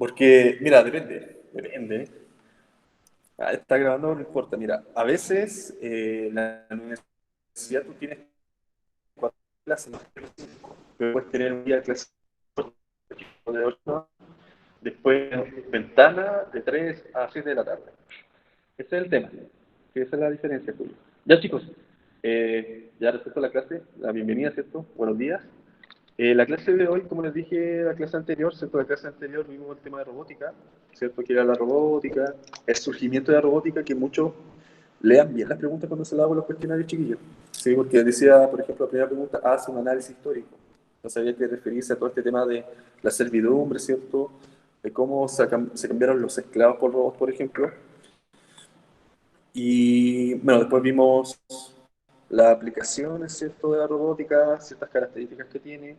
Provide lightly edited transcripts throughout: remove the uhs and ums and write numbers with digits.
Porque, mira, depende. Ah, está grabando, no importa. Mira, a veces la universidad tú tienes 4 clases, no tienes 5. Pero puedes tener un día de clase de 8, después ventana de 3 a 7 de la tarde. Ese es el tema, que esa es la diferencia, Julio. Ya chicos, ya respecto a la clase, la bienvenida, ¿cierto? Buenos días. La clase de hoy, como les dije, la clase anterior, ¿cierto? La clase anterior vimos el tema de robótica, ¿cierto? Que era la robótica, el surgimiento de la robótica, que muchos lean bien las preguntas cuando se le hago los cuestionarios chiquillos. Sí, porque decía, por ejemplo, la primera pregunta hace un análisis histórico. Entonces había que referirse a todo este tema de la servidumbre, ¿cierto? De cómo se cambiaron los esclavos por robots, por ejemplo. Y bueno, después vimos las aplicaciones, ¿cierto? De la robótica, ciertas características que tiene,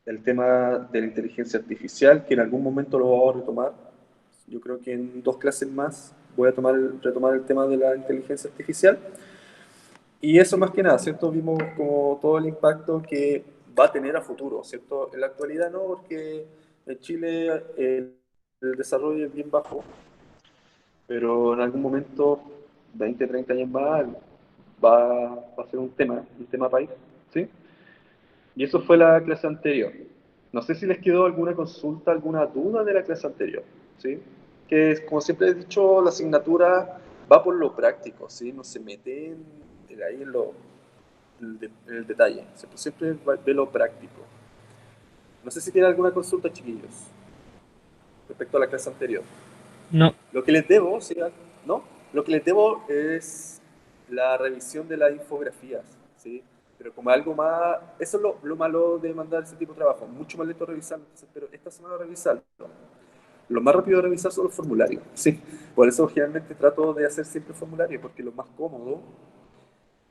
el tema de la inteligencia artificial, que en algún momento lo vamos a retomar. Yo creo que en 2 clases más voy a retomar el tema de la inteligencia artificial. Y eso más que nada, ¿cierto? Vimos como todo el impacto que va a tener a futuro, ¿cierto? En la actualidad no, porque en Chile el desarrollo es bien bajo, pero en algún momento, 20, 30 años más, va a ser un tema país, ¿sí? Y eso fue la clase anterior. No sé si les quedó alguna consulta, alguna duda de la clase anterior, ¿sí? Que como siempre he dicho, la asignatura va por lo práctico, ¿sí? No se mete ahí en el detalle, siempre va de lo práctico. No sé si tienen alguna consulta, chiquillos, respecto a la clase anterior. No, Lo que les debo, ¿sí? ¿No? Lo que les debo es la revisión de las infografías, ¿sí? Pero como algo más, eso es lo malo de mandar ese tipo de trabajo, mucho más lento revisarlo, entonces, pero esta semana revisarlo. Lo más rápido de revisar son los formularios, ¿sí? Por eso generalmente trato de hacer siempre formularios, porque lo más cómodo,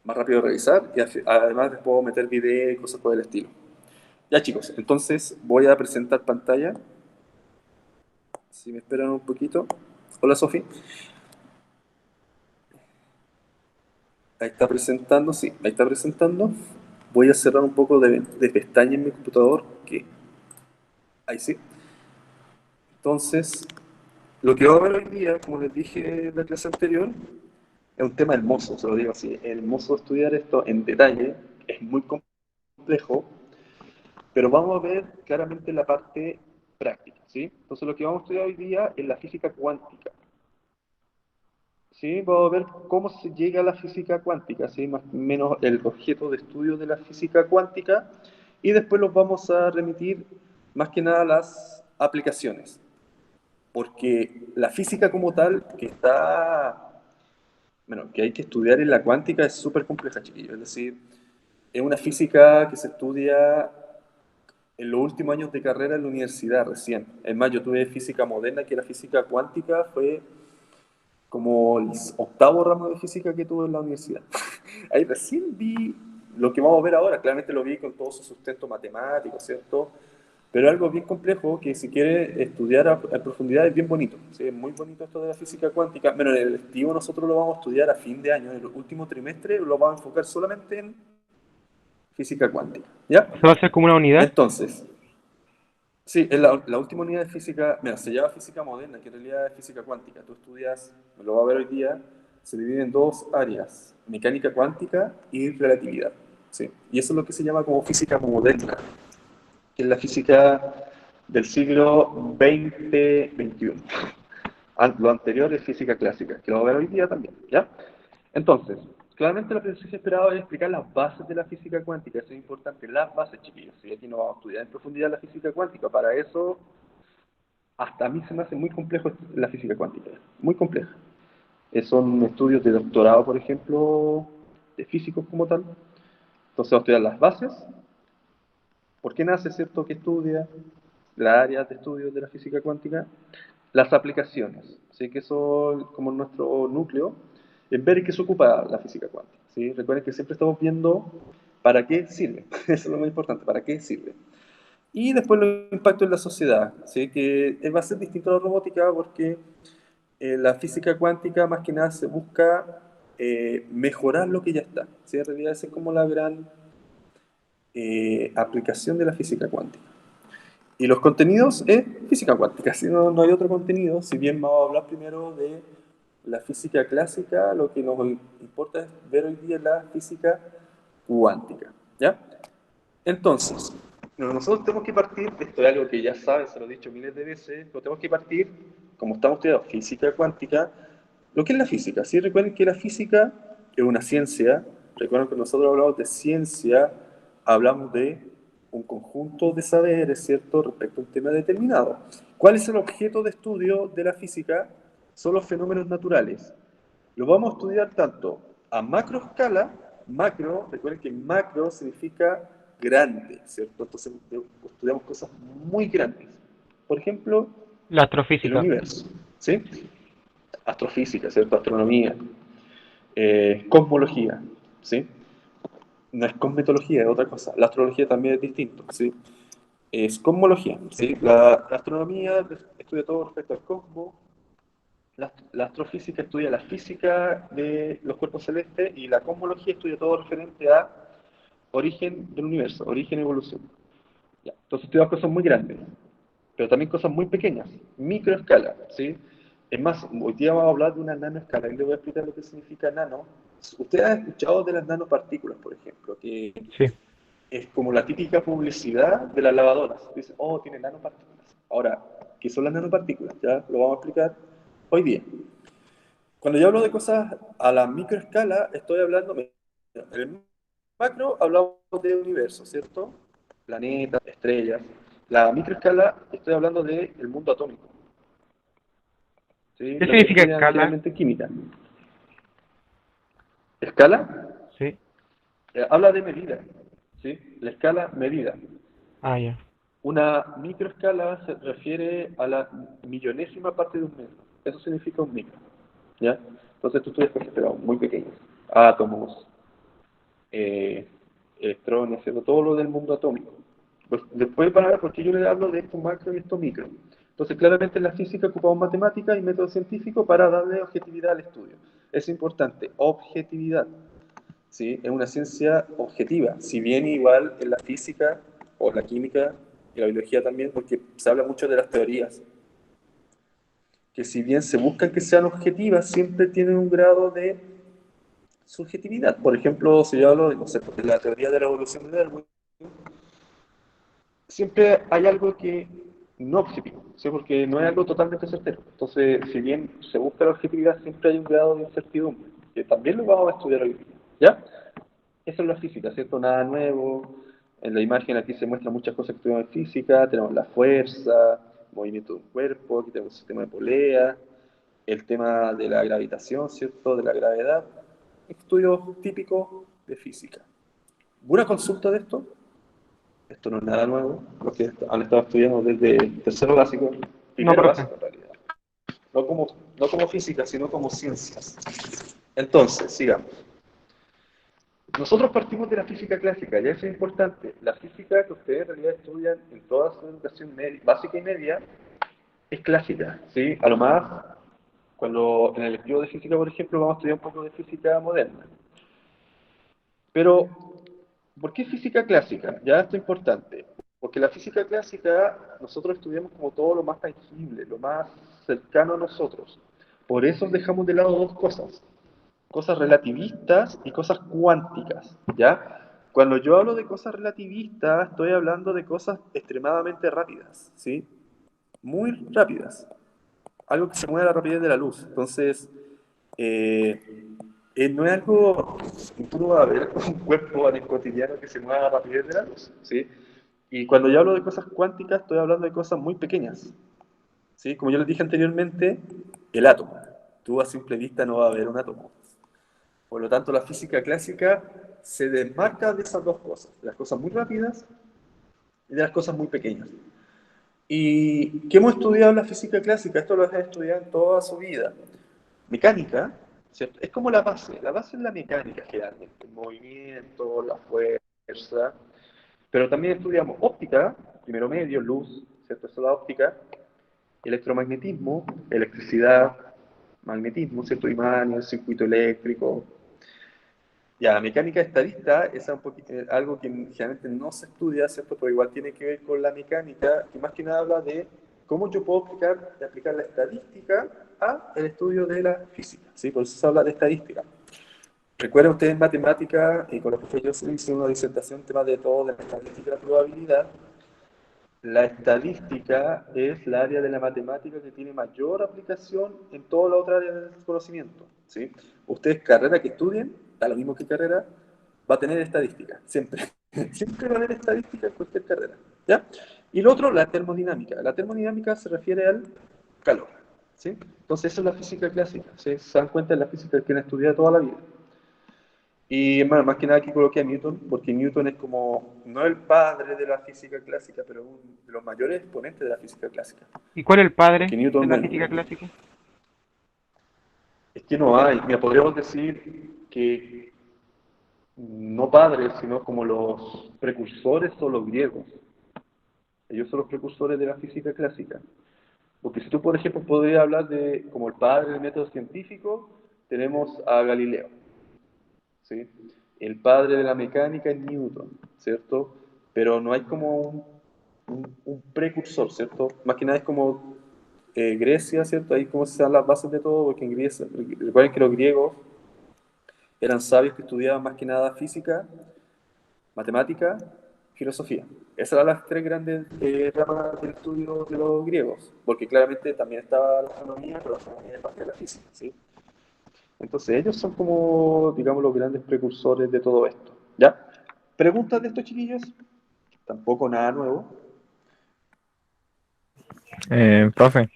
más rápido de revisar, y además les puedo meter video y cosas por el estilo. Ya chicos, entonces voy a presentar pantalla, si me esperan un poquito. Hola Sofi. Ahí está presentando, sí, ahí está presentando. Voy a cerrar un poco de pestaña en mi computador, que ahí sí. Entonces, lo que vamos a ver hoy día, como les dije en la clase anterior, es un tema hermoso, se lo digo así, hermoso estudiar esto en detalle, es muy complejo, pero vamos a ver claramente la parte práctica, ¿sí? Entonces, lo que vamos a estudiar hoy día es la física cuántica. Sí, vamos a ver cómo se llega a la física cuántica, ¿sí? Más o menos el objeto de estudio de la física cuántica, y después los vamos a remitir más que nada a las aplicaciones, porque la física como tal, bueno, que hay que estudiar en la cuántica es súper compleja, chiquillos, es decir, es una física que se estudia en los últimos años de carrera en la universidad recién. Es más, yo tuve física moderna, que la física cuántica fue como el octavo ramo de física que tuve en la universidad. Ahí recién vi lo que vamos a ver ahora, claramente lo vi con todo su sustento matemático, ¿cierto? Pero algo bien complejo que si quiere estudiar a profundidad es bien bonito. ¿Sí? Es muy bonito esto de la física cuántica. Bueno, en el electivo nosotros lo vamos a estudiar a fin de año, en el último trimestre lo vamos a enfocar solamente en física cuántica. ¿Ya? se va a hacer como una unidad. Entonces, sí, es la última unidad de física, mira, se llama física moderna, que en realidad es física cuántica. Tú estudias, lo va a ver hoy día, se divide en 2 áreas, mecánica cuántica y relatividad. Sí. Y eso es lo que se llama como física moderna, que es la física del siglo XX-XXI. Lo anterior es física clásica, que lo va a ver hoy día también, ¿ya? Entonces, claramente la presencia esperada es explicar las bases de la física cuántica, eso es importante, las bases, chiquillos, ¿sí? Aquí no vamos a estudiar en profundidad la física cuántica, para eso, hasta a mí se me hace muy complejo la física cuántica, muy compleja. Son estudios de doctorado, por ejemplo, de físicos como tal, entonces vamos a estudiar las bases, por qué nace, ¿cierto?, que estudia, las áreas de estudio de la física cuántica, las aplicaciones, ¿sí? Que son como nuestro núcleo, en ver en qué se ocupa la física cuántica. ¿Sí? Recuerden que siempre estamos viendo para qué sirve, eso es lo más importante, para qué sirve. Y después los impactos en la sociedad, ¿sí? Que va a ser distinto a la robótica porque la física cuántica más que nada se busca mejorar lo que ya está. ¿Sí? En realidad esa es como la gran aplicación de la física cuántica. Y los contenidos es física cuántica, si no, no hay otro contenido, si bien vamos a hablar primero de la física clásica, lo que nos importa es ver hoy día la física cuántica, ¿ya? Entonces, nosotros tenemos que partir, esto es algo que ya saben, se lo he dicho miles de veces, pero tenemos que partir, como estamos estudiando física cuántica, lo que es la física, ¿sí? Recuerden que la física es una ciencia, recuerden que nosotros hablamos de ciencia, hablamos de un conjunto de saberes, ¿cierto?, respecto a un tema determinado. ¿Cuál es el objeto de estudio de la física? Son los fenómenos naturales. Lo vamos a estudiar tanto a macro escala, macro, recuerden que macro significa grande, ¿cierto? Entonces estudiamos cosas muy grandes. Por ejemplo, La el astrofísica. universo, ¿sí? Astrofísica, ¿cierto? Astronomía, cosmología, ¿sí? No es cosmetología, es otra cosa. La astrología también es distinto, ¿sí? Es cosmología, ¿sí? La astronomía estudia todo respecto al cosmos, la astrofísica estudia la física de los cuerpos celestes y la cosmología estudia todo referente a origen del universo, origen y evolución. Ya. Entonces estudiamos cosas muy grandes, pero también cosas muy pequeñas, microescala, ¿sí? Es más, hoy día vamos a hablar de una nanoescala y le voy a explicar lo que significa nano. Ustedes han escuchado de las nanopartículas, por ejemplo, que Sí. es como la típica publicidad de las lavadoras. Dicen, oh, tiene nanopartículas. Ahora, ¿qué son las nanopartículas? Ya lo vamos a explicar hoy día. Cuando yo hablo de cosas a la microescala, estoy hablando, en el macro hablamos de universo, ¿cierto? Planetas, estrellas. La microescala, estoy hablando del mundo atómico, ¿sí? ¿Qué Lo que significa estudian escala? generalmente en química. ¿Escala? Sí. Habla de medida, ¿sí? La escala, medida. Ah, ya. Una microescala se refiere a la millonésima parte de un metro. Eso significa un micro, ¿ya? Entonces tú estudias cosas, pero muy pequeñas. Átomos, electrones, ¿cierto? Todo lo del mundo atómico. Pues, después van a ver por qué yo les hablo de esto macro y esto micro. Entonces, claramente en la física ocupamos matemáticas y método científico para darle objetividad al estudio. Es importante, objetividad. ¿Sí? Es una ciencia objetiva, si bien igual en la física o la química y la biología también, porque se habla mucho de las teorías, que si bien se buscan que sean objetivas, siempre tienen un grado de subjetividad. Por ejemplo, si yo hablo de, no sé, de la teoría de la evolución de Darwin, siempre hay algo que no objetivo, ¿sí? Porque no es algo totalmente certero. Entonces, si bien se busca la objetividad, siempre hay un grado de incertidumbre, que también lo vamos a estudiar hoy día, ¿ya? Eso es la física, ¿cierto? Nada nuevo. En la imagen aquí se muestran muchas cosas que estudiamos en física. Tenemos la fuerza, movimiento de un cuerpo, aquí tenemos el sistema de polea, el tema de la gravitación, ¿cierto? De la gravedad. Estudios típicos de física. ¿Alguna consulta de esto? Esto no es nada nuevo, los que han estado estudiando desde tercero básico, No, primero profe. básico en realidad. No como física, sino como ciencias. Entonces, sigamos. Nosotros partimos de la física clásica, y eso es importante. La física que ustedes en realidad estudian en toda su educación básica y media es clásica, ¿sí? A lo más, cuando en el estudio de física, por ejemplo, vamos a estudiar un poco de física moderna. Pero, ¿por qué física clásica? Ya esto es importante. Porque la física clásica nosotros estudiamos como todo lo más tangible, lo más cercano a nosotros. Por eso dejamos de lado dos cosas relativistas y cosas cuánticas, ¿ya? Cuando yo hablo de cosas relativistas, estoy hablando de cosas extremadamente rápidas, ¿sí? Muy rápidas. Algo que se mueve a la rapidez de la luz. Entonces, no es algo, tú no vas a ver un cuerpo en el cotidiano que se mueva a la rapidez de la luz, ¿sí? Y cuando yo hablo de cosas cuánticas, estoy hablando de cosas muy pequeñas, ¿sí? Como yo les dije anteriormente, el átomo. Tú a simple vista no vas a ver un átomo. Por lo tanto, la física clásica se desmarca de esas dos cosas, de las cosas muy rápidas y de las cosas muy pequeñas. ¿Y qué hemos estudiado en la física clásica? Esto lo has estudiado en toda su vida. Mecánica, ¿cierto? Es como la base es la mecánica generalmente, el movimiento, la fuerza, pero también estudiamos óptica, primero medio, luz, ¿cierto? Eso es la óptica, electromagnetismo, electricidad, magnetismo, ¿cierto? Imanes, circuito eléctrico, Ya, mecánica estadista es un poquito, algo que generalmente no se estudia, ¿cierto? Pero igual tiene que ver con la mecánica, que más que nada habla de cómo yo puedo aplicar la estadística a el estudio de la física, ¿sí? Por eso se habla de estadística. Recuerden ustedes en matemática, y con lo que fue yo hice una disertación, tema de todo, de la estadística y la probabilidad. La estadística es la área de la matemática que tiene mayor aplicación en toda la otra área del conocimiento, ¿sí? Ustedes, carrera que estudien, da lo mismo que carrera, va a tener estadística, siempre. Siempre va a haber estadística en cualquier carrera, ¿ya? Y lo otro, la termodinámica. La termodinámica se refiere al calor, ¿sí? Entonces, eso es la física clásica, ¿sí? Se dan cuenta de la física que han estudiado toda la vida. Y bueno, más que nada aquí coloqué a Newton, porque Newton es como, no el padre de la física clásica, pero uno de los mayores exponentes de la física clásica. ¿Y cuál es el padre Porque de Newton, la física clásica? es que no hay, mira, podríamos decir que no padres, sino como los precursores son los griegos. Ellos son los precursores de la física clásica. Porque si tú, por ejemplo, podrías hablar de, como el padre del método científico, tenemos a Galileo, ¿sí? El padre de la mecánica es Newton, ¿cierto? Pero no hay como un precursor, ¿cierto? Más que nada es como Grecia, ¿cierto? Ahí como se dan las bases de todo, porque en Grecia, recuerden que los griegos eran sabios que estudiaban más que nada física, matemática, filosofía. Esas eran las tres grandes ramas del estudio de los griegos, porque claramente también estaba la astronomía, pero la astronomía es parte de la física, ¿sí? Entonces ellos son como, digamos, los grandes precursores de todo esto. ¿Ya? ¿Preguntas de estos chiquillos? Tampoco nada nuevo. Profe,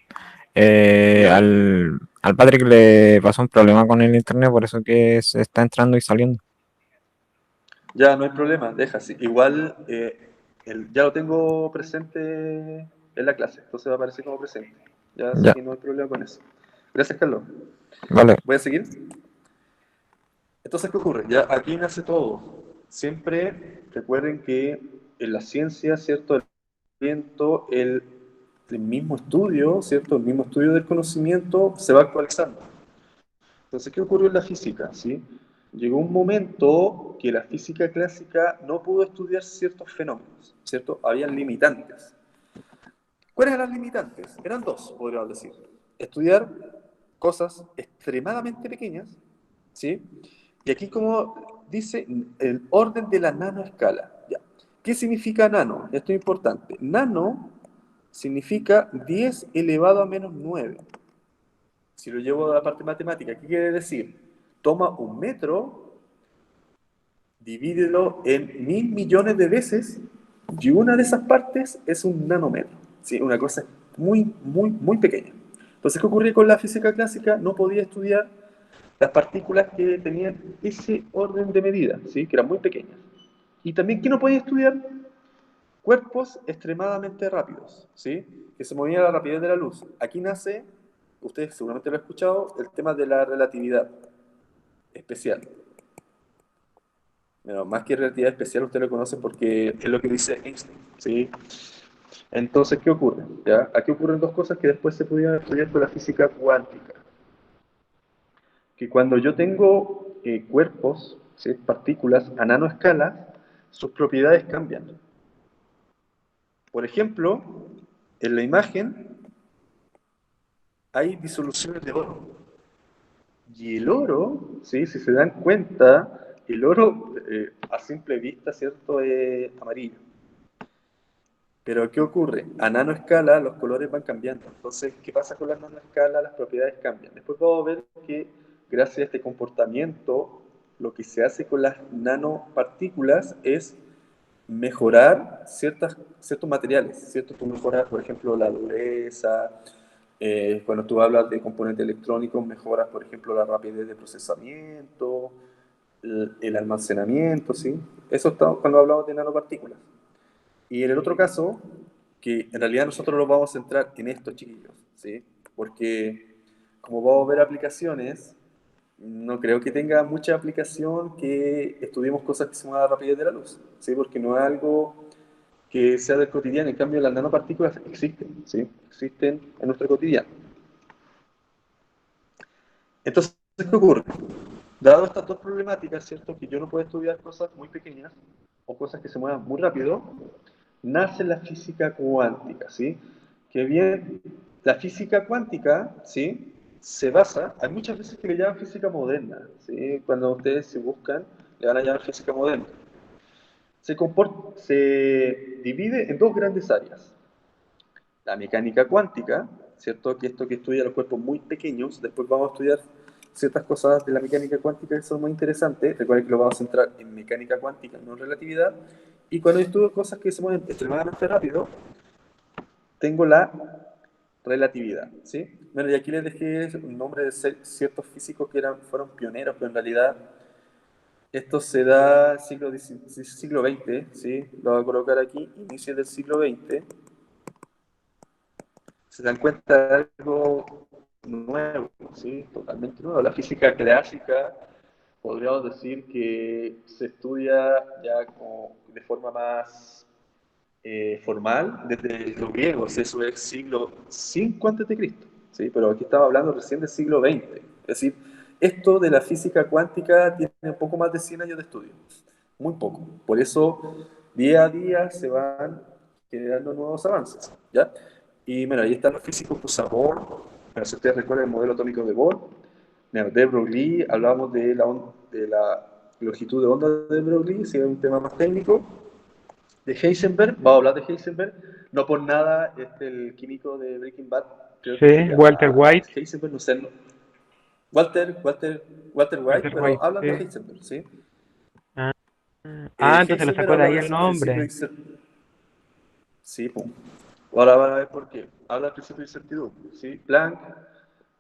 ¿Ya? al padre que le pasó un problema con el internet, por eso que se está entrando y saliendo. Ya, no hay problema, deja así. Igual ya lo tengo presente en la clase, entonces va a aparecer como presente. Ya, así Ya, que no hay problema con eso. Gracias, Carlos. vale. Voy a seguir. Entonces, ¿qué ocurre? Ya aquí nace todo. Siempre recuerden que en la ciencia, ¿cierto? El mismo estudio, ¿cierto? El mismo estudio del conocimiento se va actualizando. Entonces, ¿qué ocurrió en la física? ¿Sí? Llegó un momento que la física clásica no pudo estudiar ciertos fenómenos, ¿cierto? Habían limitantes. ¿Cuáles eran las limitantes? Eran dos, podríamos decir. Estudiar cosas extremadamente pequeñas, ¿sí? Y aquí como dice, el orden de la nanoescala. Ya. ¿Qué significa nano? Esto es importante. Nano significa 10 elevado a menos 9. Si lo llevo a la parte matemática, ¿qué quiere decir? Toma un metro, divídelo en 1.000 millones de veces y una de esas partes es un nanómetro. ¿Sí? Una cosa muy, muy, muy pequeña. Entonces, ¿qué ocurría con la física clásica? No podía estudiar las partículas que tenían ese orden de medida, ¿sí? Que eran muy pequeñas. Y también, ¿qué no podía estudiar? Cuerpos extremadamente rápidos, ¿sí? Que se movían a la rapidez de la luz. Aquí nace, ustedes seguramente lo han escuchado, el tema de la relatividad especial. Bueno, más que relatividad especial, usted lo conoce porque es lo que dice Einstein, ¿sí? Entonces, ¿qué ocurre? ¿Ya? Aquí ocurren dos cosas que después se pudieron estudiar con la física cuántica. Que cuando yo tengo cuerpos, ¿sí? Partículas a nanoescala, sus propiedades cambian. Por ejemplo, en la imagen hay disoluciones de oro. Y el oro, ¿sí? Si se dan cuenta, el oro a simple vista, ¿cierto?, es amarillo. Pero ¿qué ocurre? A nanoescala los colores van cambiando. Entonces, ¿qué pasa con las nanoescalas? Las propiedades cambian. Después vamos a ver que gracias a este comportamiento, lo que se hace con las nanopartículas es mejorar ciertos materiales, ¿cierto? Tú mejoras, por ejemplo, la dureza, cuando tú hablas de componentes electrónicos, mejoras, por ejemplo, la rapidez de procesamiento, el almacenamiento, ¿sí? Eso está cuando hablamos de nanopartículas. Y en el otro caso, que en realidad nosotros nos vamos a centrar en estos chiquillos, ¿sí? Porque como vamos a ver aplicaciones, no creo que tenga mucha aplicación que estudiemos cosas que se muevan a la rapidez de la luz, ¿sí? Porque no es algo que sea del cotidiano. En cambio, las nanopartículas existen, ¿sí? Existen en nuestro cotidiano. Entonces, ¿qué ocurre? Dado estas dos problemáticas, ¿cierto? Que yo no puedo estudiar cosas muy pequeñas o cosas que se muevan muy rápido, nace la física cuántica, ¿sí? Que bien, la física cuántica, ¿sí? Se basa, hay muchas veces que le llaman física moderna, ¿sí? Cuando ustedes se buscan, le van a llamar física moderna. Se divide en dos grandes áreas. La mecánica cuántica, ¿cierto? Que esto que estudia los cuerpos muy pequeños, después vamos a estudiar ciertas cosas de la mecánica cuántica que son muy interesantes. Recuerden que lo vamos a centrar en mecánica cuántica, no en relatividad. Y cuando estudio cosas que se mueven extremadamente rápido, tengo la relatividad, ¿sí? Bueno, y aquí les dejé un nombre de ciertos físicos que fueron pioneros, pero en realidad esto se da siglo XX, ¿sí? Lo voy a colocar aquí, inicio del siglo XX. Se dan cuenta de algo nuevo, ¿sí? Totalmente nuevo. La física clásica, podríamos decir que se estudia ya como de forma más formal desde los griegos, eso es siglo V antes de Cristo, ¿sí? Pero aquí estamos hablando recién del siglo XX. Es decir, esto de la física cuántica tiene un poco más de 100 años de estudio, muy poco. Por eso, día a día se van generando nuevos avances, ¿ya? Y bueno, ahí están los físicos que usa Bohr, pero si ustedes recuerdan el modelo atómico de Bohr, de Broglie, hablábamos de la longitud de onda de Broglie, si es un tema más técnico, de Heisenberg, vamos a hablar de Heisenberg, no por nada el químico de Breaking Bad, creo que se Sí, Walter llama White. Heisenberg, no sé, Walter, Walter, Walter White, Walter pero White, hablan de sí. Heisenberg, ¿sí? Ah, entonces lo Heisenberg sacó de habla ahí el recién del ciclo de nombre. incertidumbre, sí, pum. Ahora van a ver por qué. Habla del principio de incertidumbre, ¿sí? Planck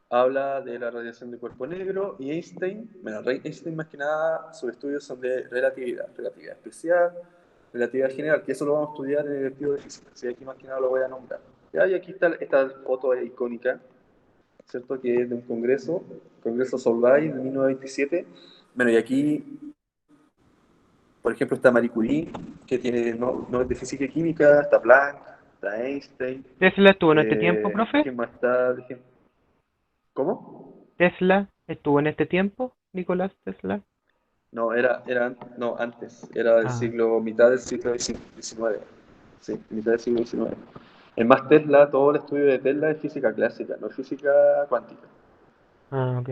habla de la radiación de cuerpo negro y Einstein, bueno, Einstein más que nada, sus estudios son de relatividad, relatividad especial, relatividad general, que eso lo vamos a estudiar en el electivo de física, ¿sí? Aquí más que nada lo voy a nombrar. ¿Ya? Y aquí está esta foto icónica, ¿cierto? Que es de un congreso, Congreso Solvay de 1927. Bueno, y aquí, por ejemplo, está Marie Curie, que tiene no es de física y química, está Planck, está Einstein, ¿Tesla estuvo en este tiempo, profe? ¿quién más está? ¿Cómo? ¿Tesla estuvo en este tiempo? ¿Nicolás Tesla? No, no, antes, era del Ah, siglo, mitad del siglo XIX, sí, mitad del siglo XIX. Es más, Tesla, todo el estudio de Tesla es física clásica, no es física cuántica. ok.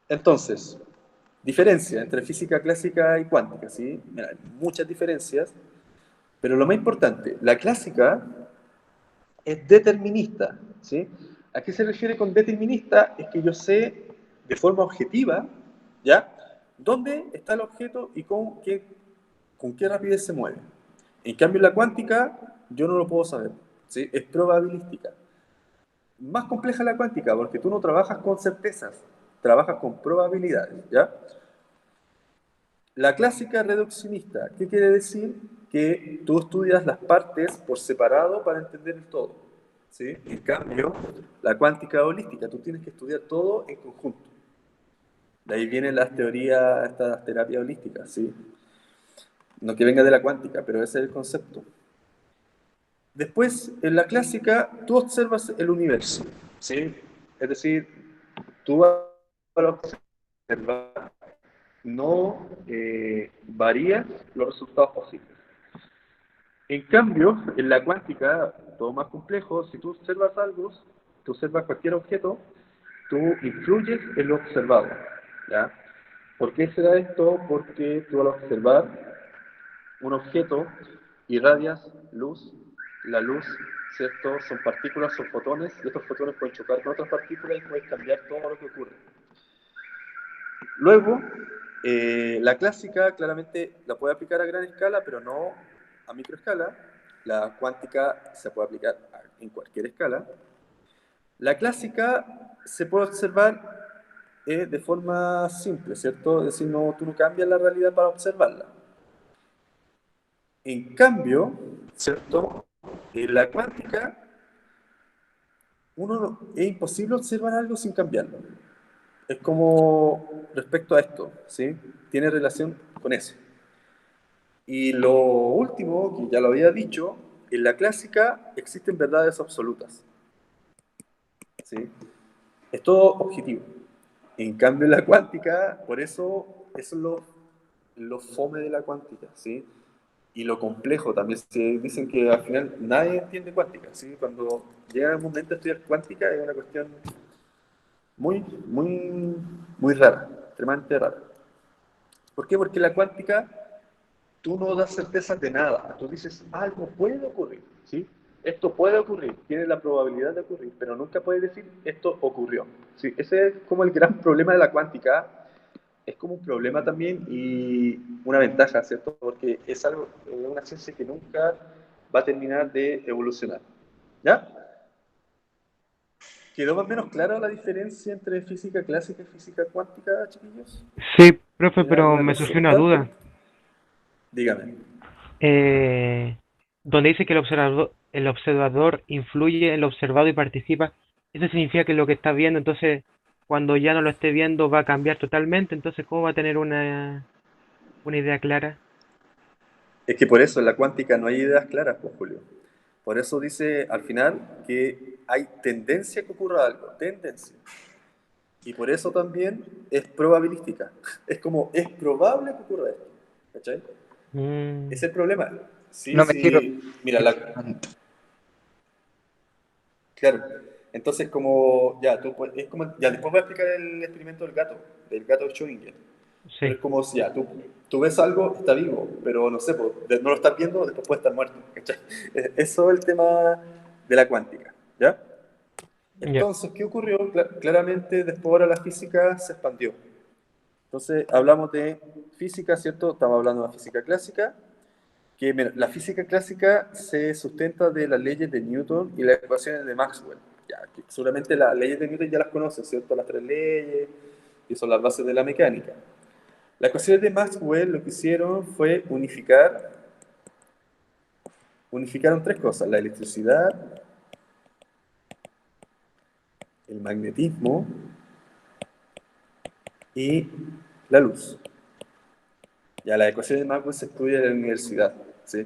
Entonces, diferencia entre física clásica y cuántica, ¿sí? Mira, hay muchas diferencias, pero lo más importante, la clásica es determinista, ¿sí? ¿A qué se refiere con determinista? Es que yo sé de forma objetiva, ¿ya? ¿Dónde está el objeto y con qué rapidez se mueve? En cambio, la cuántica, yo no lo puedo saber, ¿sí? Es probabilística. Más compleja la cuántica, porque tú no trabajas con certezas, trabajas con probabilidades, ¿ya? La clásica reduccionista, ¿qué quiere decir? Que tú estudias las partes por separado para entender el todo, ¿sí? En cambio, la cuántica holística, tú tienes que estudiar todo en conjunto. De ahí vienen las teorías, estas terapias holísticas, ¿sí? No que venga de la cuántica, pero ese es el concepto. Después, en la clásica, tú observas el universo, ¿sí? Es decir, tú al observar no varías los resultados posibles. En cambio, en la cuántica, todo más complejo, si tú observas algo, tú observas cualquier objeto, tú influyes en lo observado, ¿ya? ¿Por qué se da esto? Porque tú al observar un objeto irradias luz, la luz, ¿cierto? Son partículas, son fotones, y estos fotones pueden chocar con otras partículas y pueden cambiar todo lo que ocurre. Luego, la clásica claramente la puede aplicar a gran escala, pero no a microescala. La cuántica se puede aplicar en cualquier escala. La clásica se puede observar de forma simple, ¿cierto? Es decir, no, tú no cambias la realidad para observarla. En cambio, ¿cierto? En la cuántica, es imposible observar algo sin cambiarlo. Es como respecto a esto, ¿sí? Tiene relación con eso. Y lo último, que ya lo había dicho, en la clásica existen verdades absolutas, ¿sí? Es todo objetivo. En cambio, la cuántica, por eso es lo fome de la cuántica, ¿sí? Y lo complejo también. Se dicen que al final nadie entiende cuántica, ¿sí? Cuando llega el momento de estudiar cuántica es una cuestión muy, muy, muy rara, extremadamente rara. ¿Por qué? Porque la cuántica, tú no das certezas de nada. Tú dices, algo puede ocurrir, ¿sí? Esto puede ocurrir, tiene la probabilidad de ocurrir, pero nunca puedes decir, esto ocurrió, ¿sí? Ese es como el gran problema de la cuántica. Es como un problema también y una ventaja, ¿cierto? Porque es algo, una ciencia que nunca va a terminar de evolucionar. ¿Ya? ¿Quedó más o menos clara la diferencia entre física clásica y física cuántica, chiquillos? Sí, profe, ¿Tienen pero alguna me surgió una consulta? duda. Dígame. Eh, Donde dice que el observador influye en lo observado y participa, eso significa que lo que está viendo, entonces, cuando ya no lo esté viendo, va a cambiar totalmente, entonces, ¿cómo va a tener una idea clara? Es que por eso en la cuántica no hay ideas claras, pues, Julio. Por eso dice al final que hay tendencia que ocurra algo, tendencia. Y por eso también es probabilística. Es como, es probable que ocurra esto. ¿Cachai? Mm, Ese es el problema. Sí, No me quiero. sí. Mira, claro. Entonces, como, ya, es como, ya, después voy a explicar el experimento del gato Schrödinger. Pero sí, es como si, ya, tú ves algo, está vivo, pero no sé, pues, no lo estás viendo, después puede estar muerto. ¿Cachai? Eso es el tema de la cuántica, ¿ya? ya, Entonces, ¿qué ocurrió? Claramente, después ahora la física se expandió. Entonces, hablamos de física, ¿cierto? Estamos hablando de la física clásica, que mira, la física clásica se sustenta de las leyes de Newton y las ecuaciones de Maxwell. Ya, que seguramente las leyes de Newton ya las conocen, ¿cierto? Las tres leyes, que son las bases de la mecánica. Las ecuaciones de Maxwell lo que hicieron fue unificaron tres cosas, la electricidad, el magnetismo y la luz. Ya las ecuaciones de Maxwell se estudian en la universidad, ¿sí?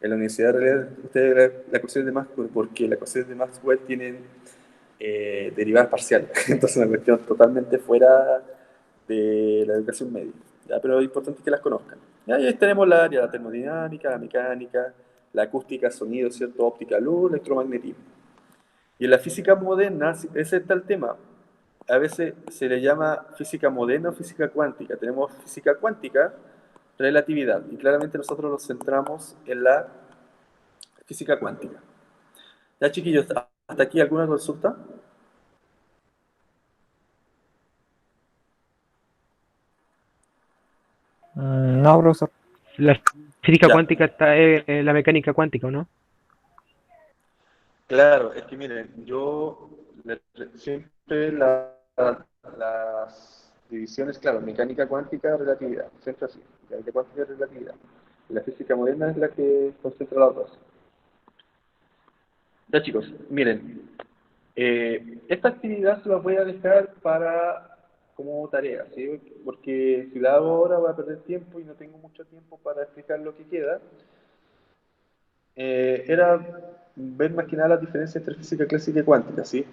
En la universidad, en realidad, ustedes la ecuación de Maxwell, porque las ecuaciones de Maxwell tienen derivadas parciales, entonces es una cuestión totalmente fuera de la educación media, ¿ya? Pero es importante que las conozcan. Y ahí tenemos la área, la termodinámica, la mecánica, la acústica, sonido, ¿cierto? Óptica, luz, electromagnetismo. Y en la física moderna, ese está el tema. A veces se le llama física moderna o física cuántica. Tenemos física cuántica, relatividad, y claramente nosotros nos centramos en la física cuántica. Ya, chiquillos, ¿hasta aquí alguna consulta? No, profesor. la física Ya. cuántica está en la mecánica cuántica, ¿o no? Claro, es que miren, yo siempre las divisiones, claro, mecánica cuántica, relatividad, siempre así, mecánica cuántica y relatividad. Y la física moderna es la que concentra las dos. Ya chicos, miren, esta actividad se la voy a dejar para como tarea, ¿sí? Porque si la hago ahora voy a perder tiempo y no tengo mucho tiempo para explicar lo que queda. Era ver más que nada las diferencias entre física clásica y cuántica, ¿sí?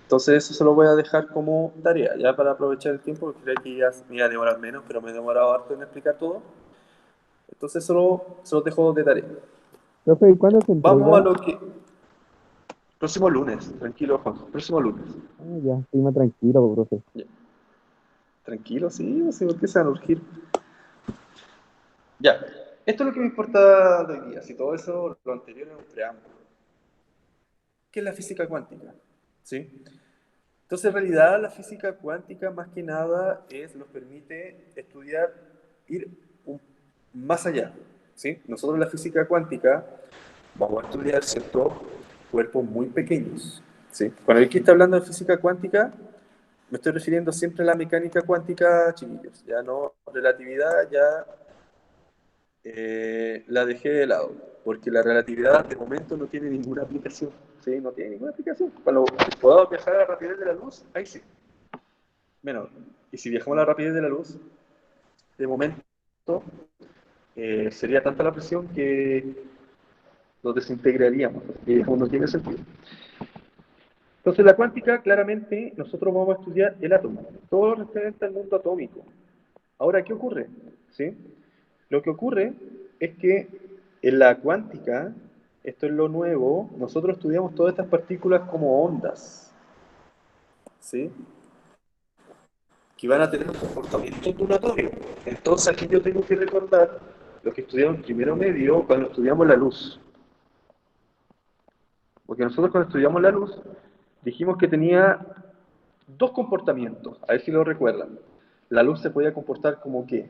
Entonces eso se lo voy a dejar como tarea, ya para aprovechar el tiempo, porque creo que ya me iba a demorar menos, pero me he demorado harto en explicar todo. Entonces se lo dejo de tarea. Profe, ¿y cuándo se Vamos a entrega? lo que... Próximo lunes, tranquilo, Juan. Próximo lunes. Ah, ya, estoy más tranquilo, profe. Ya. Tranquilo, sí, no sé por qué se van a urgir. Ya, esto es lo que me importa de hoy día. Si todo eso, lo anterior es un preámbulo. ¿Qué es la física cuántica? ¿Sí? Entonces, en realidad, la física cuántica, más que nada, nos permite estudiar, ir más allá. ¿Sí? Nosotros en la física cuántica vamos a estudiar ciertos cuerpos muy pequeños. ¿Sí? Cuando aquí está hablando de física cuántica, me estoy refiriendo siempre a la mecánica cuántica, chiquillos. Ya no relatividad, ya la dejé de lado, porque la relatividad de momento no tiene ninguna aplicación. ¿Sí? No tiene ninguna aplicación. Cuando podamos viajar a la rapidez de la luz, ahí sí. Menos. Y si viajamos a la rapidez de la luz, de momento sería tanta la presión que nos desintegraríamos. Y no tiene sentido. Entonces, la cuántica, claramente, nosotros vamos a estudiar el átomo, todo lo referente al mundo atómico. Ahora, ¿qué ocurre? ¿Sí? Lo que ocurre es que en la cuántica, esto es lo nuevo, nosotros estudiamos todas estas partículas como ondas, ¿sí? Que van a tener un comportamiento ondulatorio. Entonces, aquí yo tengo que recordar lo que estudiamos en primero medio cuando estudiamos la luz. Porque nosotros cuando estudiamos la luz, dijimos que tenía dos comportamientos, a ver si lo recuerdan. La luz se podía comportar como ¿qué?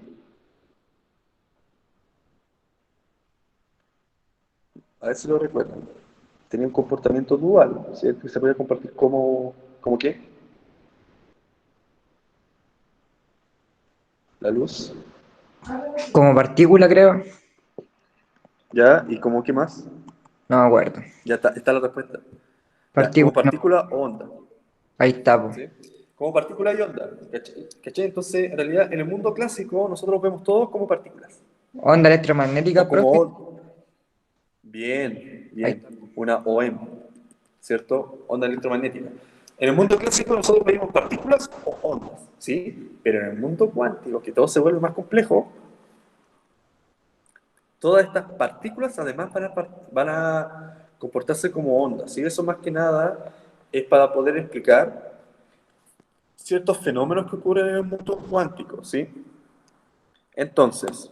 A ver si lo recuerdan. Tenía un comportamiento dual, ¿cierto? Que se podía compartir como ¿qué? La luz. Como partícula, creo. ¿Ya? ¿Y como qué más? No me acuerdo. Ya está la respuesta. Ya, como Partícula, no. partícula o onda. Ahí está, po. ¿Sí? Como partícula y onda. ¿Cachai? Entonces, en realidad, en el mundo clásico, nosotros vemos todo como partículas. Onda O electromagnética, como profe. onda. Bien, Ahí bien. está. Una OM, ¿cierto? Onda electromagnética. En el mundo clásico nosotros medimos partículas o ondas, ¿sí? Pero en el mundo cuántico, que todo se vuelve más complejo, todas estas partículas además van a comportarse como ondas, ¿sí? Eso más que nada es para poder explicar ciertos fenómenos que ocurren en el mundo cuántico, ¿sí? Entonces,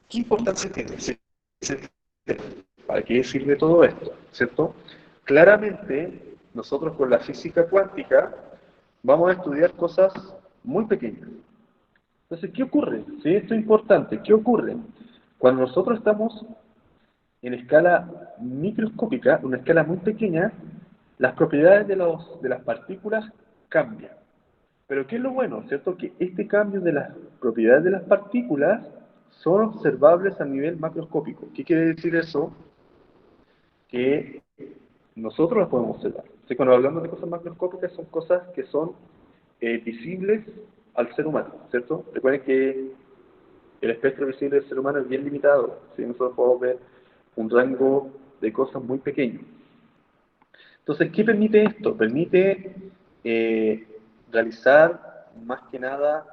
¿qué importancia tiene? ¿Sí? ¿Para qué sirve todo esto? ¿Cierto? Claramente, nosotros con la física cuántica vamos a estudiar cosas muy pequeñas. Entonces, ¿qué ocurre? ¿Sí? Esto es importante. ¿Qué ocurre? Cuando nosotros estamos en escala microscópica, una escala muy pequeña, las propiedades de las partículas cambian. Pero ¿qué es lo bueno? ¿Cierto? Que este cambio de las propiedades de las partículas son observables a nivel macroscópico. ¿Qué quiere decir eso? Que nosotros las podemos observar. Entonces, cuando hablamos de cosas macroscópicas, son cosas que son visibles al ser humano, ¿cierto? Recuerden que el espectro visible del ser humano es bien limitado, ¿sí? Nosotros podemos ver un rango de cosas muy pequeño. Entonces, ¿qué permite esto? Permite eh, realizar más que nada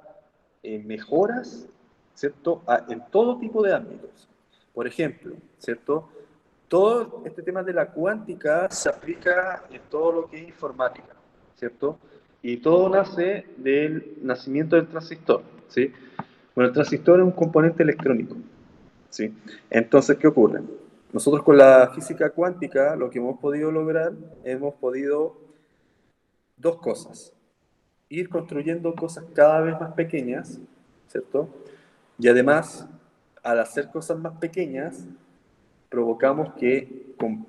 mejoras, ¿cierto? En todo tipo de ámbitos. Por ejemplo, ¿cierto? Todo este tema de la cuántica se aplica en todo lo que es informática, ¿cierto? Y todo nace del nacimiento del transistor, ¿sí? Bueno, el transistor es un componente electrónico, ¿sí? Entonces, ¿qué ocurre? Nosotros con la física cuántica lo que hemos podido lograr, hemos podido dos cosas. Ir construyendo cosas cada vez más pequeñas, ¿cierto? Y además, al hacer cosas más pequeñas, provocamos que con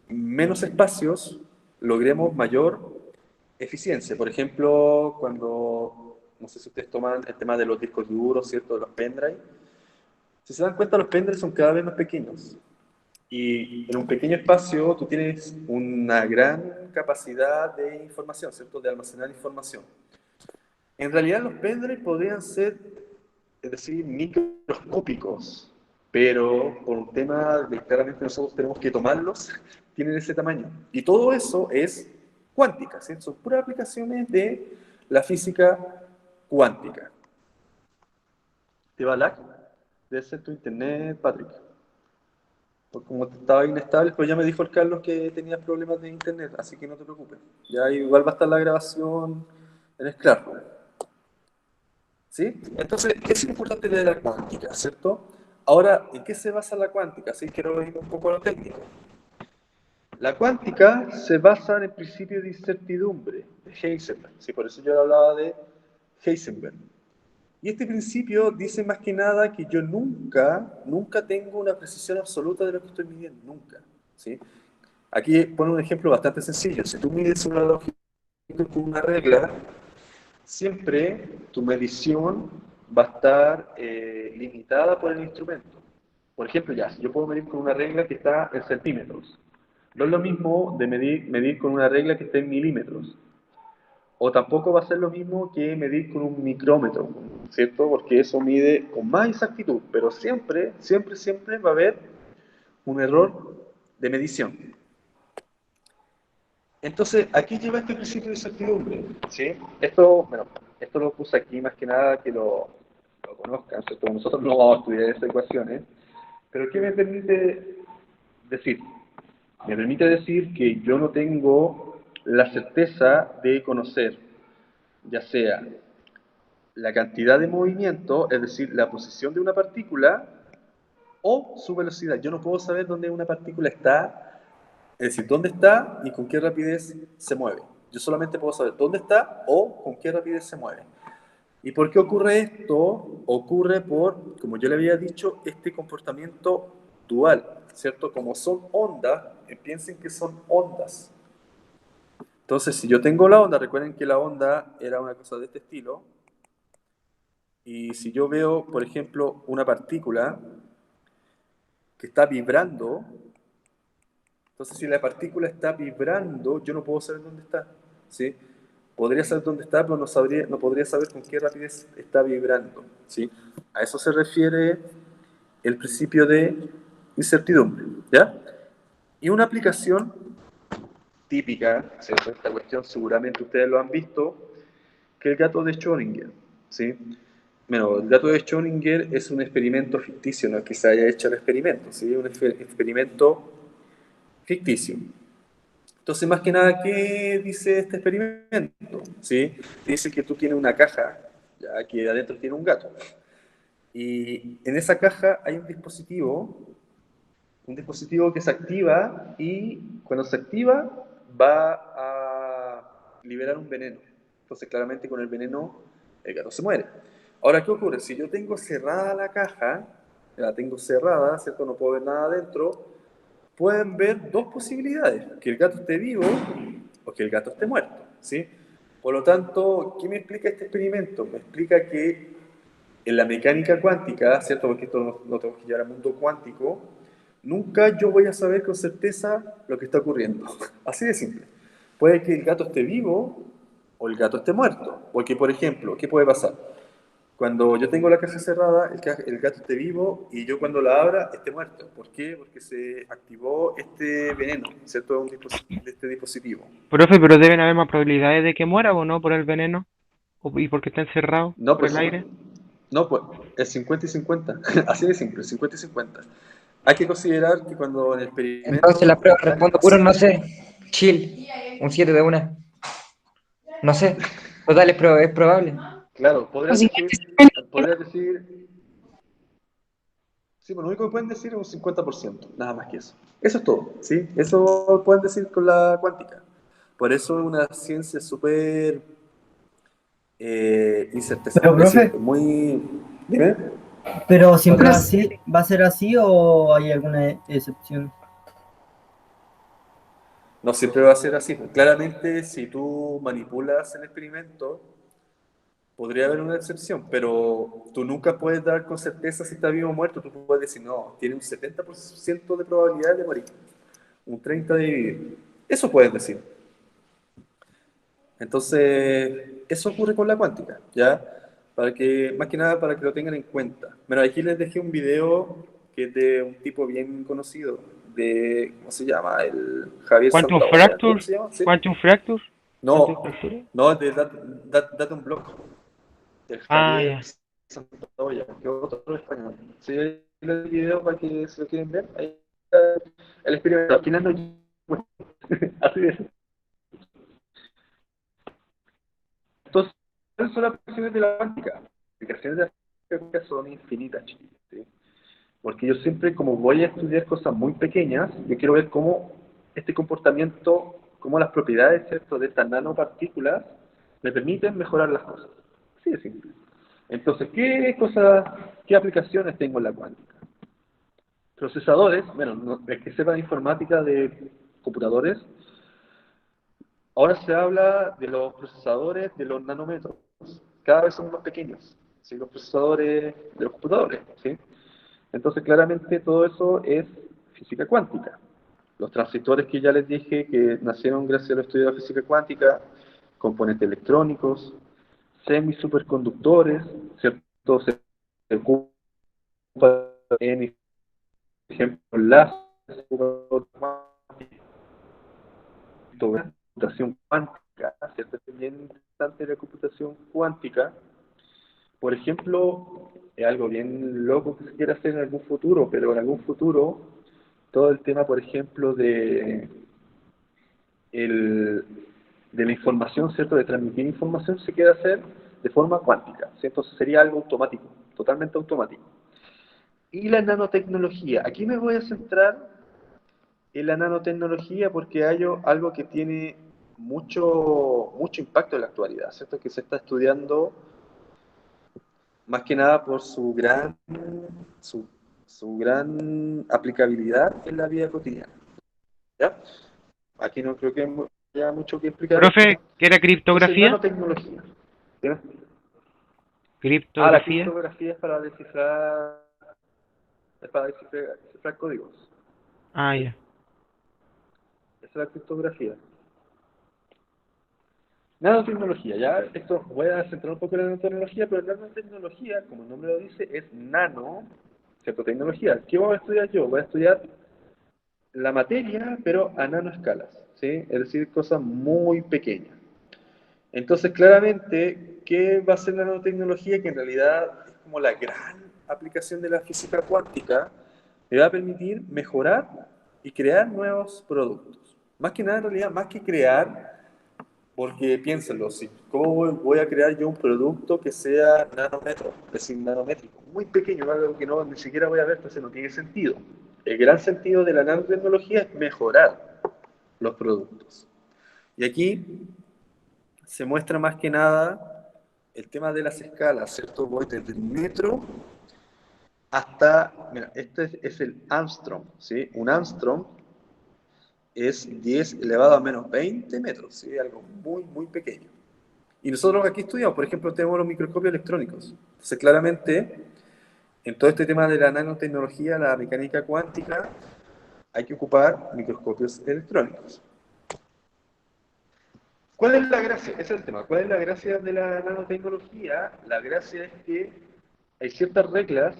menos espacios logremos mayor eficiencia. Por ejemplo, cuando, no sé si ustedes toman el tema de los discos duros, ¿cierto? De los pendrive. Si se dan cuenta, los pendrives son cada vez más pequeños. Y en un pequeño espacio tú tienes una gran capacidad de información, ¿cierto? De almacenar información. En realidad los pendrives podrían ser, es decir, microscópicos, pero por un tema de claramente nosotros tenemos que tomarlos, tienen ese tamaño. Y todo eso es cuántica, ¿sí? Son puras aplicaciones de la física cuántica. ¿Te va lag? Debe ser tu internet, Patrick. Porque como estaba inestable, pues ya me dijo el Carlos que tenías problemas de internet, así que no te preocupes. Ya igual va a estar la grabación en el Classroom. ¿Sí? Entonces, ¿qué es importante de la cuántica, cierto? Ahora, ¿en qué se basa la cuántica? Sí, quiero ir un poco a lo técnico. La cuántica se basa en el principio de incertidumbre de Heisenberg. Sí, por eso yo hablaba de Heisenberg. Y este principio dice más que nada que yo nunca tengo una precisión absoluta de lo que estoy midiendo, nunca. ¿Sí? Aquí pone un ejemplo bastante sencillo. Si tú mides una longitud con una regla, siempre tu medición va a estar limitada por el instrumento. Por ejemplo, ya, si yo puedo medir con una regla que está en centímetros. No es lo mismo de medir con una regla que está en milímetros. O tampoco va a ser lo mismo que medir con un micrómetro, ¿cierto? Porque eso mide con más exactitud, pero siempre va a haber un error de medición. Entonces, aquí lleva este principio de incertidumbre, ¿sí? Esto lo puse aquí más que nada que lo conozcan, ¿cierto? Nosotros no vamos a estudiar esas ecuaciones, pero ¿qué me permite decir? Me permite decir que yo no tengo la certeza de conocer, ya sea la cantidad de movimiento, es decir, la posición de una partícula, o su velocidad. Yo no puedo saber dónde una partícula está, es decir, dónde está y con qué rapidez se mueve. Yo solamente puedo saber dónde está o con qué rapidez se mueve. ¿Y por qué ocurre esto? Ocurre por, como yo le había dicho, este comportamiento dual, ¿cierto? Como son ondas, piensen que son ondas. Entonces, si yo tengo la onda, recuerden que la onda era una cosa de este estilo, y si yo veo, por ejemplo, una partícula que está vibrando, entonces si la partícula está vibrando, yo no puedo saber dónde está, ¿sí? Podría saber dónde está, pero no podría saber con qué rapidez está vibrando, ¿sí? A eso se refiere el principio de incertidumbre, ¿ya? Y una aplicación típica, ¿cierto? Esta cuestión seguramente ustedes lo han visto, que el gato de Schrödinger, ¿sí? Bueno, el gato de Schrödinger es un experimento ficticio, no es que se haya hecho el experimento, ¿sí? Un experimento ficticio. Entonces, más que nada, ¿qué dice este experimento? ¿Sí? Dice que tú tienes una caja, ya que adentro tiene un gato. Y en esa caja hay un dispositivo que se activa y cuando se activa va a liberar un veneno. Entonces, claramente con el veneno el gato se muere. Ahora, ¿qué ocurre? Si yo tengo cerrada la caja, la tengo cerrada, ¿cierto? No puedo ver nada adentro, pueden ver dos posibilidades, que el gato esté vivo o que el gato esté muerto, ¿sí? Por lo tanto, ¿qué me explica este experimento? Me explica que en la mecánica cuántica, ¿cierto? Porque esto lo tenemos que llevar al mundo cuántico, nunca yo voy a saber con certeza lo que está ocurriendo. Así de simple. Puede que el gato esté vivo o el gato esté muerto. Porque, por ejemplo, ¿qué puede pasar? Cuando yo tengo la caja cerrada, el gato esté vivo y yo cuando la abra esté muerto. ¿Por qué? Porque se activó este veneno, ¿cierto? De este dispositivo. Profe, pero deben haber más probabilidades de que muera o no por el veneno y porque está encerrado No, por pues, el aire. no, pues es 50 y 50. Así de simple, 50 y 50. Hay que considerar que cuando en el Entonces la experimento prueba están respondo puro, no sé. Chill. Un 7 de una. No sé. Total, es probable. claro, Así podrías decir, sí, pero lo único que pueden decir es un 50%, nada más que eso. Eso es todo, ¿sí? Eso pueden decir con la cuántica. Por eso es una ciencia súper incerteza, Pero, es decir, profe, muy... Dime. ¿pero siempre Vale. así, va a ser así o hay alguna excepción? No siempre va a ser así. Claramente, si tú manipulas el experimento, podría haber una excepción, pero tú nunca puedes dar con certeza si está vivo o muerto. Tú puedes decir, no, tiene un 70% de probabilidad de morir, un 30% de vivir. Eso puedes decir. Entonces, eso ocurre con la cuántica, ¿ya? Para que, más que nada, para que lo tengan en cuenta. Bueno, aquí les dejé un video que es de un tipo bien conocido, de, ¿cómo se llama? El Javier Quantum Santaolla, creo que Fracture, se llama, ¿sí? Quantum Fracture, ¿cuánto No, fractura? no, es de Datum Block, del Ah, Javier ya. Santaolla, que es otro español. Sí, ahí el video para que se lo quieren ver. Ahí está el experimento. Al final no. Así es. Entonces, ¿cuáles son las aplicaciones de la cuántica? Las aplicaciones de la cuántica son infinitas, chicos, ¿sí? Porque yo siempre, como voy a estudiar cosas muy pequeñas, yo quiero ver cómo este comportamiento, cómo las propiedades, ¿cierto?, de estas nanopartículas me permiten mejorar las cosas. Así de simple. Entonces, qué aplicaciones tengo en la cuántica? Procesadores, bueno, el que sepa de informática de computadores, ahora se habla de los procesadores de los nanómetros. Cada vez son más pequeños, ¿sí? Los procesadores de los computadores, ¿sí? Entonces, claramente todo eso es física cuántica. Los transistores que ya les dije que nacieron gracias al estudio de la física cuántica, componentes electrónicos, semisuperconductores, ¿cierto? Se ocupa en ejemplo láser, computación cuántica, ¿cierto? Es bien interesante la computación cuántica. Por ejemplo, es algo bien loco que se quiera hacer en algún futuro, pero en algún futuro, todo el tema, por ejemplo, el, de la información, ¿cierto? De transmitir información se quiere hacer de forma cuántica, ¿cierto? Entonces sería algo automático, totalmente automático. Y la nanotecnología, aquí me voy a centrar en la nanotecnología porque hay algo que tiene mucho impacto en la actualidad, ¿cierto? Que se está estudiando más que nada por su, su gran aplicabilidad en la vida cotidiana, ¿ya? Aquí no creo que haya mucho que explicar esto. Profe, ¿qué era Entonces, criptografía? nanotecnología. ¿Ya? La Criptografía. criptografía es para descifrar códigos. Ah, ¿Sí? ya. Esa es la criptografía. Nanotecnología, ya, esto voy a centrar un poco en la nanotecnología, pero la nanotecnología, como el nombre lo dice, es nano, ¿cierto? Tecnología. ¿Qué voy a estudiar yo? Voy a estudiar la materia, pero a nanoescalas, ¿sí? Es decir, cosas muy pequeñas. Entonces, claramente, ¿qué va a ser la nanotecnología? Que en realidad es como la gran aplicación de la física cuántica, me va a permitir mejorar y crear nuevos productos. Más que nada, en realidad, más que crear, porque piénsenlo, si, ¿cómo voy a crear yo un producto que sea nanómetro, es decir, nanométrico? Muy pequeño, algo que no, ni siquiera voy a ver, entonces no tiene sentido. El gran sentido de la nanotecnología es mejorar los productos. Y aquí se muestra más que nada el tema de las escalas, ¿cierto? Voy desde el metro hasta, mira, este es el Armstrong, ¿sí? Un Armstrong es 10 elevado a menos 20 metros, ¿sí? Algo muy pequeño. Y nosotros aquí estudiamos, por ejemplo, tenemos los microscopios electrónicos. Entonces, claramente, en todo este tema de la nanotecnología, la mecánica cuántica, hay que ocupar microscopios electrónicos. ¿Cuál es la gracia? Ese es el tema. ¿Cuál es la gracia de la nanotecnología? La gracia es que hay ciertas reglas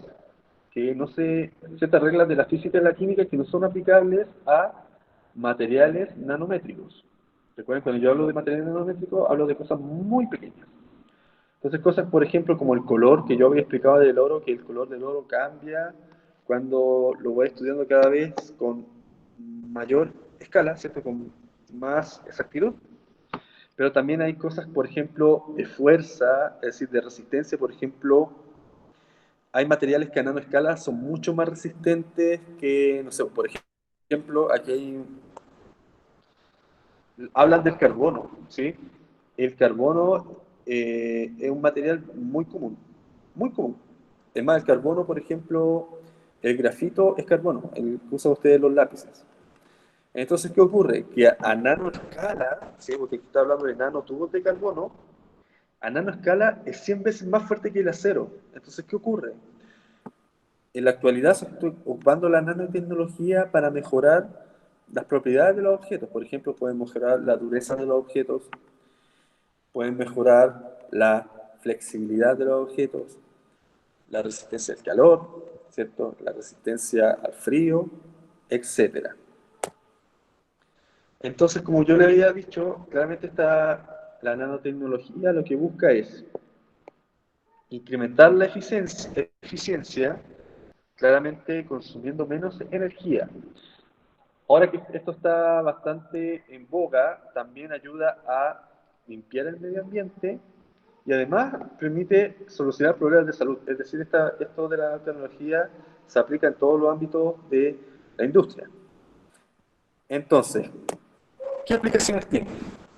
ciertas reglas de la física y la química que no son aplicables a materiales nanométricos. Recuerden, cuando yo hablo de materiales nanométricos, hablo de cosas muy pequeñas. Entonces, cosas, por ejemplo, como el color, que yo había explicado del oro, que el color del oro cambia cuando lo voy estudiando cada vez con mayor escala, ¿cierto? Con más exactitud. Pero también hay cosas, por ejemplo, de fuerza, es decir, de resistencia. Por ejemplo, hay materiales que a nanoescala son mucho más resistentes que, no sé, por ejemplo, aquí hablan del carbono, ¿sí? El carbono es un material muy común, muy común. Es más, el carbono, por ejemplo, el grafito es carbono, el que usan ustedes los lápices. Entonces, ¿qué ocurre? Que a nanoescala, ¿sí? Porque aquí está hablando de nanotubos de carbono, a nanoescala es 100 veces más fuerte que el acero. Entonces, ¿qué ocurre? En la actualidad se está ocupando la nanotecnología para mejorar las propiedades de los objetos. Por ejemplo, pueden mejorar la dureza de los objetos, pueden mejorar la flexibilidad de los objetos, la resistencia al calor, ¿cierto? La resistencia al frío, etcétera. Entonces, como yo le había dicho, claramente la nanotecnología lo que busca es incrementar la eficiencia, claramente consumiendo menos energía. Ahora que esto está bastante en boga, también ayuda a limpiar el medio ambiente y además permite solucionar problemas de salud. Es decir, esto de la tecnología se aplica en todos los ámbitos de la industria. Entonces, ¿qué aplicaciones tiene?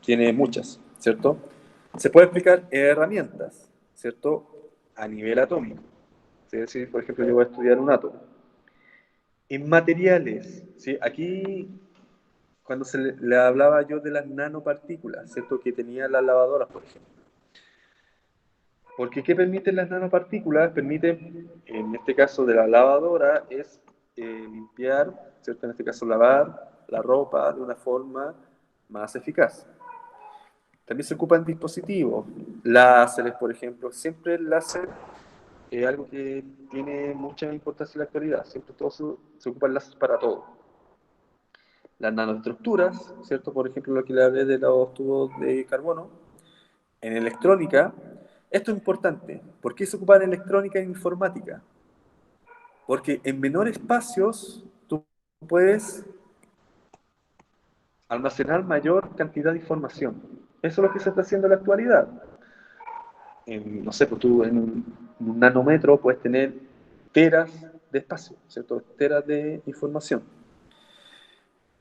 Tiene muchas, ¿cierto? Se puede explicar en herramientas, ¿cierto? A nivel atómico. Es decir, por ejemplo, yo voy a estudiar un átomo. En materiales, ¿sí? Aquí, cuando le hablaba yo de las nanopartículas, ¿cierto? Que tenían las lavadoras, por ejemplo. Porque ¿qué permiten las nanopartículas? Permiten, en este caso de la lavadora, es limpiar, ¿cierto? En este caso lavar la ropa de una forma más eficaz. También se ocupan dispositivos, láseres, por ejemplo. Siempre el láser es algo que tiene mucha importancia en la actualidad. Siempre se ocupan láseres para todo. las nanoestructuras, ¿cierto? Por ejemplo, lo que le hablé de los tubos de carbono. En electrónica, esto es importante. ¿Por qué se ocupa en electrónica e informática? Porque en menores espacios tú puedes almacenar mayor cantidad de información. Eso es lo que se está haciendo en la actualidad. No sé, pues tú en un nanómetro puedes tener teras de espacio, ¿cierto? Teras de información.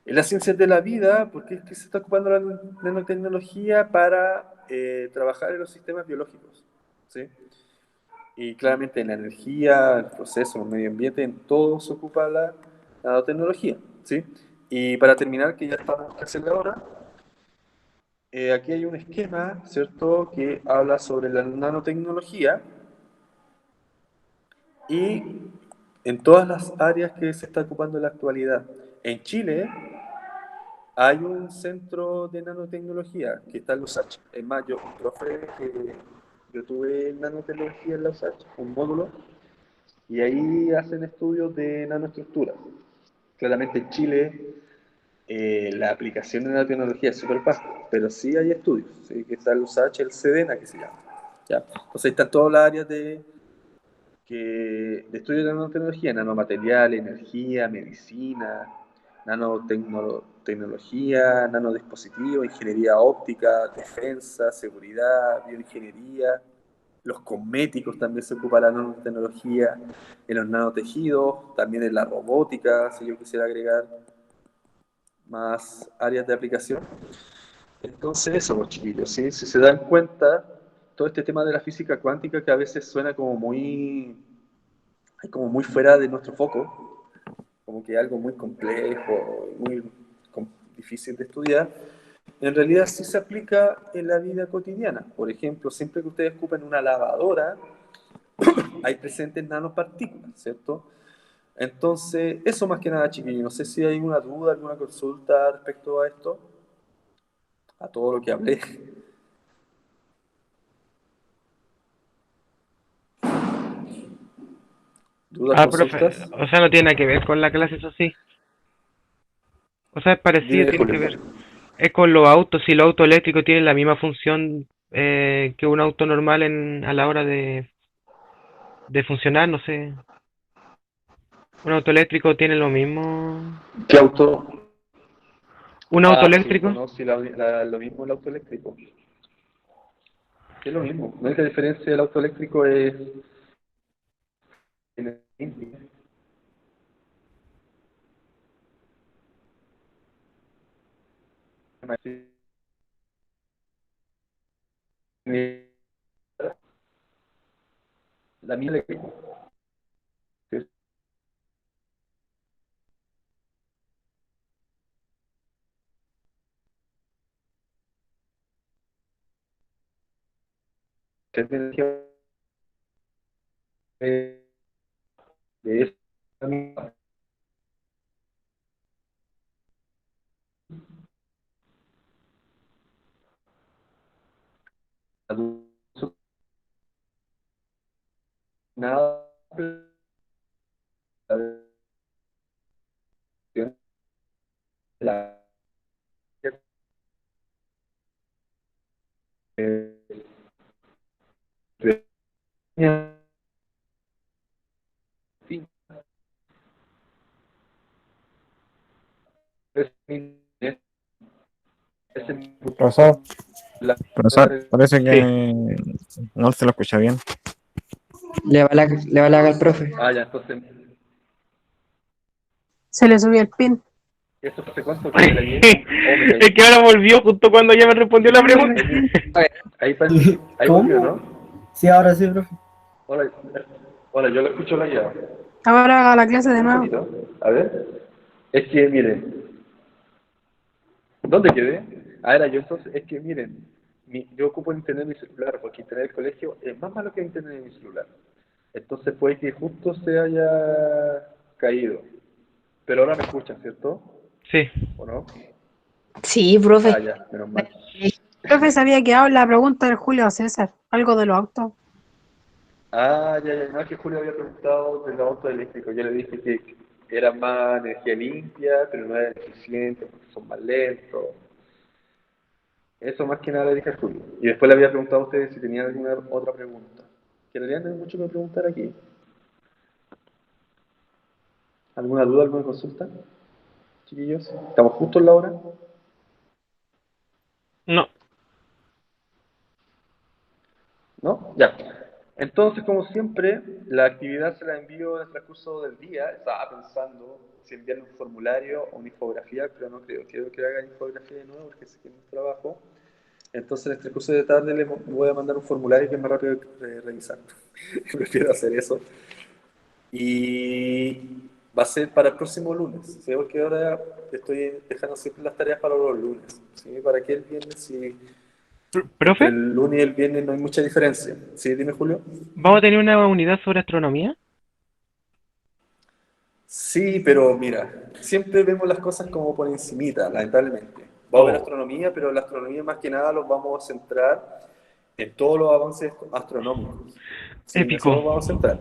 En las ciencias de la vida, ¿por qué es que se está ocupando la nanotecnología para trabajar en los sistemas biológicos? ¿Sí? Y claramente en la energía, el proceso, el medio ambiente, en todo se ocupa la nanotecnología. ¿Sí? Y para terminar, que ya estamos casi en la hora, aquí hay un esquema, ¿cierto?, que habla sobre la nanotecnología y en todas las áreas que se está ocupando en la actualidad. En Chile hay un centro de nanotecnología que está en la USACH. Es más, yo tuve nanotecnología en la USACH, un módulo, y ahí hacen estudios de nanoestructuras. Claramente en Chile la aplicación de nanotecnología es súper vasta, pero sí hay estudios, ¿sí? Que está el USACH, el SEDENA que se llama. ¿Ya? Entonces ahí están todas las áreas de estudio de nanotecnología, nanomateriales, energía, medicina, nanotecnología, nanodispositivos, ingeniería óptica, defensa, seguridad, bioingeniería. Los cosméticos también se ocupa la nanotecnología, en los nanotejidos, también en la robótica, si yo quisiera agregar más áreas de aplicación. Entonces, eso, pues, chiquillos, ¿sí? Si se dan cuenta, todo este tema de la física cuántica que a veces suena como muy fuera de nuestro foco, como que algo muy complejo, muy difícil de estudiar, en realidad sí se aplica en la vida cotidiana. Por ejemplo, siempre que ustedes ocupen una lavadora, hay presentes nanopartículas, ¿cierto? Entonces, eso más que nada, chiquillos. No sé si hay alguna duda, alguna consulta respecto a esto, a todo lo que hablé. ¿Dudas, Ah, profe, consultas? o sea, no tiene nada que ver con la clase, eso sí. O sea, es parecido, Dime, tiene que Julio. ver. Es con los autos, si los autos eléctricos tienen la misma función que un auto normal a la hora de funcionar, no sé. Un auto eléctrico tiene lo mismo. ¿Qué auto? Un auto Ah, sí, eléctrico. pues no, sí, lo mismo el auto eléctrico. Es lo mismo. La única diferencia del auto eléctrico es energía. La mía eléctrica. ¿Qué energía de esa misma? Nada. La, Profesor, profesor, parece Sí. que no se lo escucha bien. Le va a lag al profe. Ah, ya, entonces, Se le subió el pin. ¿eso hace cuánto que la llevo? Oh, me Es caí. que ahora volvió justo cuando ya me respondió la pregunta. Ahí volvió, ¿Cómo? ¿no? Sí, ahora sí, profe. Hola, hola, yo lo escucho la llave. Ahora haga la clase de Un nuevo. poquito. A ver. Es que, miren, ¿dónde quedé? Ah, era yo entonces. Es que, miren, yo ocupo internet en mi celular, porque internet del colegio es más malo que internet en mi celular. Entonces puede que justo se haya caído. Pero ahora me escuchan, ¿cierto? Sí. ¿O no? Sí, Ah, profe. ya, menos mal. El profe se había quedado en la pregunta del Julio César. Algo de los autos. Ah, ya, ya, no, es que Julio había preguntado del auto eléctrico. Yo le dije eran más energía limpia, pero no eran eficientes porque son más lentos. Eso más que nada le dije a Julio. Y después le había preguntado a ustedes si tenían alguna otra pregunta. Que en realidad no hay mucho que preguntar aquí. ¿Alguna duda, alguna consulta? Chiquillos, ¿estamos justo en la hora? No. ¿No? Ya. Entonces, como siempre, la actividad se la envío en el transcurso del día. Estaba pensando si enviarle un formulario o una infografía, pero no creo. Quiero que haga infografía de nuevo porque sé que es mi trabajo. Entonces, en el transcurso de tarde le voy a mandar un formulario que es más rápido de revisar. Prefiero hacer eso. Y va a ser para el próximo lunes. ¿Sí? Porque ahora estoy dejando siempre las tareas para los lunes. ¿Sí? ¿Para qué el viernes? Si entre ¿Profe? el lunes y el viernes no hay mucha diferencia. ¿Sí? Dime, Julio. ¿Vamos a tener una unidad sobre astronomía? Sí, pero mira, siempre vemos las cosas como por encimita, lamentablemente. Va a haber Oh, astronomía, pero la astronomía más que nada los vamos a centrar en todos los avances astronómicos. Sí, en eso épico. los vamos a centrar.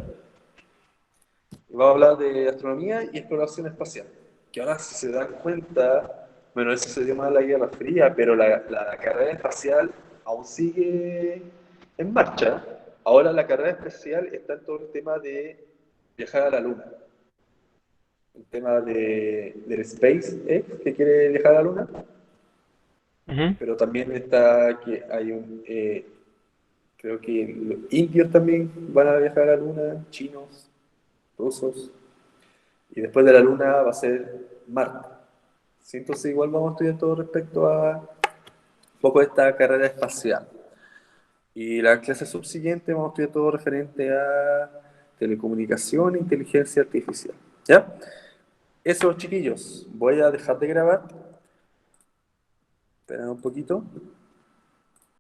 Y vamos a hablar de astronomía y exploración espacial. Que ahora, si se dan cuenta, bueno, eso se dio más la Guerra Fría, pero la carrera espacial aún sigue en marcha. Ahora la carrera espacial está en todo el tema de viajar a la Luna. El tema del SpaceX, que quiere viajar a la Luna, Ujú. pero también está que hay creo que los indios también van a viajar a la Luna, chinos, rusos, y después de la Luna va a ser Marte. ¿Sí? Entonces igual vamos a estudiar todo respecto a un poco de esta carrera espacial. Y la clase subsiguiente vamos a estudiar todo referente a telecomunicación e inteligencia artificial. ¿Ya? Eso, chiquillos, voy a dejar de grabar. Esperen un poquito.